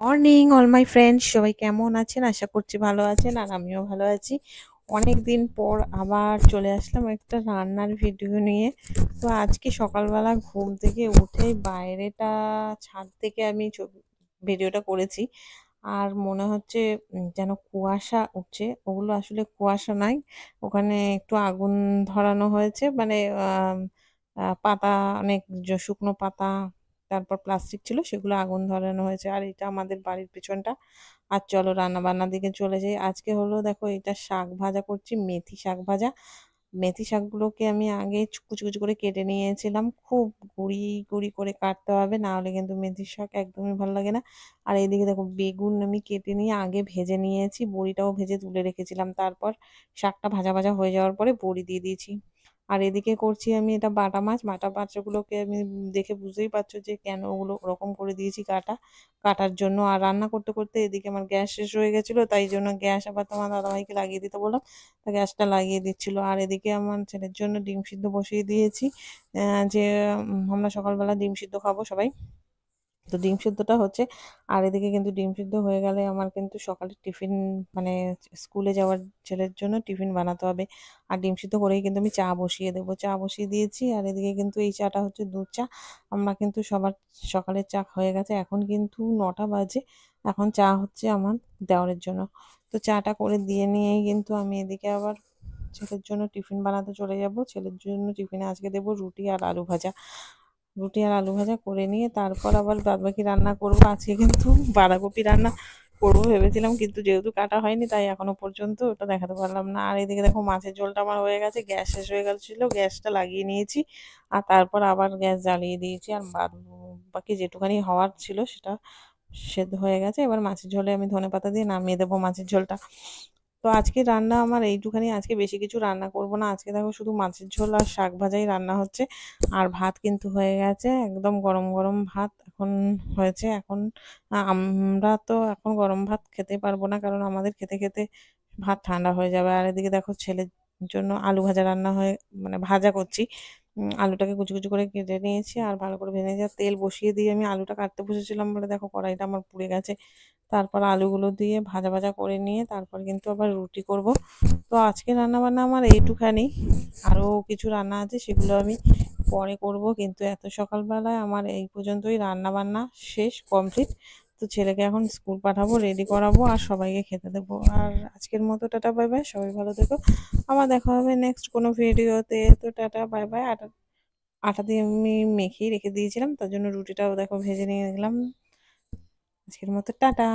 Morning all my friends, সবাই কেমন আছেন? আশা করছি ভালো আছেন, আর আমিও ভালো আছি। অনেক দিন পর আবার চলে আসলাম একটা রান্নার ভিডিও নিয়ে। তো আজকে সকালবেলা ঘুম থেকে উঠেই বাইরেটা ছাদ থেকে আমি ভিডিওটা করেছি। আর মনে হচ্ছে যেন কুয়াশা উঠছে। ওগুলো আসলে কুয়াশা নয়, ওখানে একটু আগুন ধরানো হয়েছে, মানে পাতা, অনেক শুকনো পাতা, তারপর প্লাস্টিক ছিল, সেগুলো আগুন ধরানো হয়েছে। আর এটা আমাদের বাড়ির পিছনটা। আর চলো রান্না বান্নার দিকে চলে যাই। আজকে হলো দেখো, এটা শাক ভাজা করছি, মেথি শাক ভাজা। মেথি শাকগুলোকে আমি আগে কুচি কুচি করে কেটে নিয়েছিলাম। খুব গুঁড়ি গুঁড়ি করে কাটতে হবে, না হলে কিন্তু মেথি শাক একদমই ভালো লাগে না। আর এইদিকে দেখো, বেগুন আমি কেটে নিয়ে আগে ভেজে নিয়েছি, বড়িটাও ভেজে তুলে রেখেছিলাম। তারপর শাকটা ভাজা ভাজা হয়ে যাওয়ার পরে বড়ি দিয়ে দিয়েছি। আর এদিকে করছি আমি এটা বাটা মাছ। বাটা মাছগুলোকে আমি দেখে বুঝতেই পারছো যে কেন ওগুলো ওরকম করে দিয়েছি কাটার জন্য। আর রান্না করতে করতে এদিকে আমার গ্যাস শেষ হয়ে গেছিলো, তাই জন্য গ্যাস আবার তোমার দাদাভাইকে লাগিয়ে দিতে বললাম। তা গ্যাসটা লাগিয়ে দিচ্ছিল। আর এদিকে আমার ছেলের জন্য ডিম সিদ্ধ বসিয়ে দিয়েছি, যে আমরা সকালবেলা ডিম সিদ্ধ খাবো সবাই। তো ডিম সিদ্ধটা হচ্ছে। আর এদিকে কিন্তু ডিম সিদ্ধ হয়ে গেলে আমার কিন্তু সকালে টিফিন, মানে স্কুলে যাওয়ার ছেলের জন্য টিফিন বানাতে হবে। আর ডিম সিদ্ধ করেই কিন্তু আমি চা বসিয়ে দেবো, চা বসিয়ে দিয়েছি। আর এদিকে কিন্তু এই চাটা হচ্ছে দুধ চা। আমরা কিন্তু সবার সকালের চা হয়ে গেছে, এখন কিন্তু 9টা বাজে। এখন চা হচ্ছে আমার দেওরের জন্য। তো চাটা করে দিয়ে নিয়েই কিন্তু আমি এদিকে আবার ছেলের জন্য টিফিন বানাতে চলে যাব। ছেলের জন্য টিফিনে আজকে দেবো রুটি আর আলু ভাজা। রুটি আর আলু ভাজা করে নিয়ে তারপর আবার বাদবাকি রান্না করব। আজকে কিন্তু বাঁধাকপি রান্না করবো ভেবেছিলাম, কিন্তু যেহেতু কাটা হয়নি তাই এখনো পর্যন্ত ওটা দেখাতে পারলাম না। আর এদিকে দেখো, মাছের ঝোলটা আমার হয়ে গেছে, গ্যাস শেষ হয়ে গেছিল, গ্যাসটা লাগিয়ে নিয়েছি। আর তারপর আবার গ্যাস জ্বালিয়ে দিয়েছি। আর বাকি যেটুখানি হওয়ার ছিল সেটা সেদ্ধ হয়ে গেছে। এবার মাছের ঝোলে আমি ধনেপাতা দিয়ে নামিয়ে দেবো মাছের ঝোলটা। তো আজকে রান্না আমার এইটুখানি, আজকে বেশি কিছু রান্না করব না। আজকে দেখো শুধু মাছের ঝোল আর শাক ভাজাই রান্না হচ্ছে। আর ভাত কিন্তু হয়ে গেছে, একদম গরম গরম ভাত এখন হয়েছে। এখন আমরা তো এখন গরম ভাত খেতে পারবো না, কারণ আমাদের খেতে খেতে ভাত ঠান্ডা হয়ে যাবে। আর এদিকে দেখো, ছেলের জন্য আলু ভাজা রান্না হয়ে, মানে ভাজা করছি। আলুটাকে কুচি কুচি করে কেটে নিয়েছি আর ভালো করে ভেজে নিয়েছি। আর তেল বসিয়ে দিয়ে আমি আলুটা কাটতে বসেছিলাম বলে দেখো কড়াইটা আমার পুড়ে গেছে। তারপর আলুগুলো দিয়ে ভাজা ভাজা করে নিয়ে তারপর কিন্তু আবার রুটি করব। তো আজকে রান্না বান্না আমার এইটুখানি। আরও কিছু রান্না আছে, সেগুলো আমি পরে করব, কিন্তু এত সকালবেলায় আমার এই পর্যন্তই রান্না বান্না শেষ, কমপ্লিট। তো ছেলেকে এখন স্কুল পাঠাবো, রেডি করাবো আর সবাইকে খেতে দেবো। আর আজকের মতো টাটা বাই বাই, সবাই ভালো থেকো। আবার দেখা হবে নেক্সট কোনো ভিডিওতে। তো টাটা বাই বাই। আটা আটা দিয়ে আমি মেখেই রেখে দিয়েছিলাম, তার জন্য রুটিটাও দেখো ভেজে নিয়ে গেলাম। আজকের মতো টাটা।